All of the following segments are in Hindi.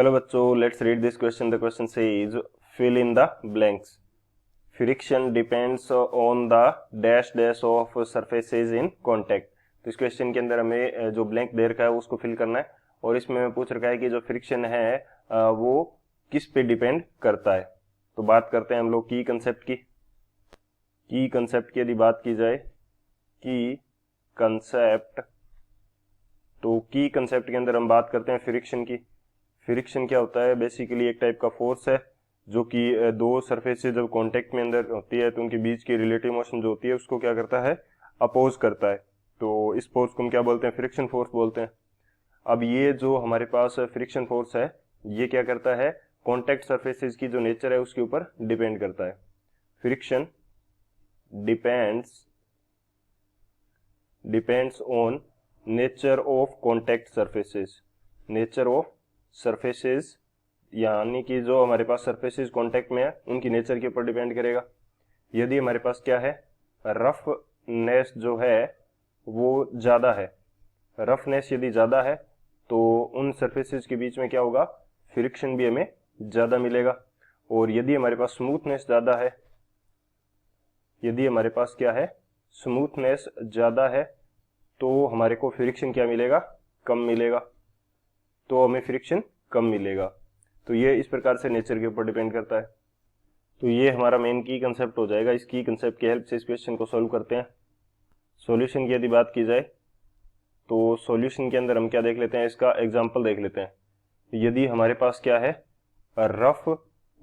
हेलो बच्चों, let's read this question. The question says fill in the blanks. Friction depends on the dash dash of surfaces in contact. तो इस क्वेश्चन के अंदर हमें जो ब्लैंक दे रखा है उसको फिल करना है और इसमें हमें पूछ रखा है कि जो फ्रिक्शन है वो किस पे डिपेंड करता है. तो बात करते हैं हम लोग की कंसेप्ट की. की कंसेप्ट की यदि बात की जाए, की कंसेप्ट, तो की कंसेप्ट के अंदर हम बात करते हैं फ्रिक्शन की. फ्रिक्शन क्या होता है? बेसिकली एक टाइप का फोर्स है जो कि दो सरफेस से जब कांटेक्ट में अंदर होती है तो उनके बीच की रिलेटिव मोशन जो होती है उसको क्या करता है? अपोज करता है. तो इस फोर्स को हम क्या बोलते हैं? फ्रिक्शन फोर्स बोलते हैं. अब ये जो हमारे पास फ्रिक्शन फोर्स है ये क्या करता है? कांटेक्ट सरफेसेस की जो नेचर है उसके ऊपर डिपेंड करता है. Friction depends on nature of contact surfaces. Nature of surfaces यानी कि जो हमारे पास सरफेसेस कांटेक्ट में है उनकी नेचर के ऊपर डिपेंड करेगा. यदि हमारे पास क्या है? रफनेस जो है वो ज़्यादा है. रफनेस यदि ज़्यादा है तो उन सरफेसेस के बीच में क्या होगा? फ्रिक्शन भी हमें ज़्यादा मिलेगा. और यदि हमारे पास स्मूथनेस ज़्यादा है, यदि हमारे पास क्या है? स्मूथनेस ज़्यादा है तो हमारे को फ्रिक्शन क्या मिलेगा? कम मिलेगा. तो हमें फ्रिक्शन कम मिलेगा. तो ये इस प्रकार से नेचर के ऊपर डिपेंड करता है. तो ये हमारा मेन की कंसेप्ट हो जाएगा. इस की कंसेप्ट की हेल्प से इस क्वेश्चन को सॉल्व करते हैं. सॉल्यूशन की यदि बात की जाए तो सॉल्यूशन के अंदर हम क्या देख लेते हैं? इसका एग्जांपल देख लेते हैं. यदि हमारे पास क्या है? रफ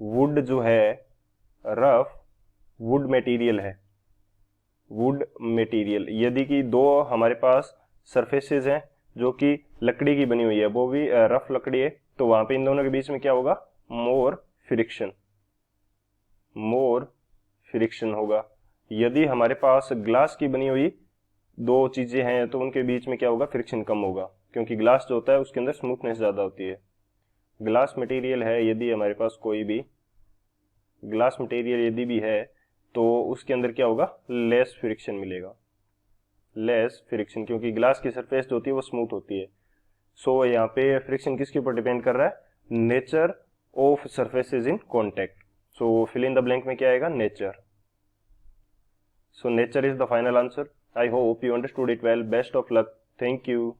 वुड जो है, रफ वुड मटेरियल है, वुड मटेरियल, यदि कि दो हमारे पास सरफेसेस हैं जो कि लकड़ी की बनी हुई है, वो भी रफ लकड़ी है, तो वहां पे इन दोनों के बीच में क्या होगा? मोर फ्रिक्शन होगा. यदि हमारे पास ग्लास की बनी हुई दो चीजें हैं तो उनके बीच में क्या होगा? फ्रिक्शन कम होगा, क्योंकि ग्लास जो होता है उसके अंदर स्मूथनेस ज्यादा होती है. ग्लास मटेरियल है, यदि हमारे पास कोई भी ग्लास मटेरियल यदि भी है तो उसके अंदर क्या होगा? लेस फ्रिक्शन मिलेगा. लेस फ्रिक्शन, क्योंकि ग्लास की सरफेस जो होती है वो स्मूथ होती है. सो यहाँ पे फ्रिक्शन किसके ऊपर डिपेंड कर रहा है? Nature of surfaces in contact. So fill in the blank में क्या आएगा? Nature. So nature is the final answer. I hope you understood it well. Best of luck. Thank you.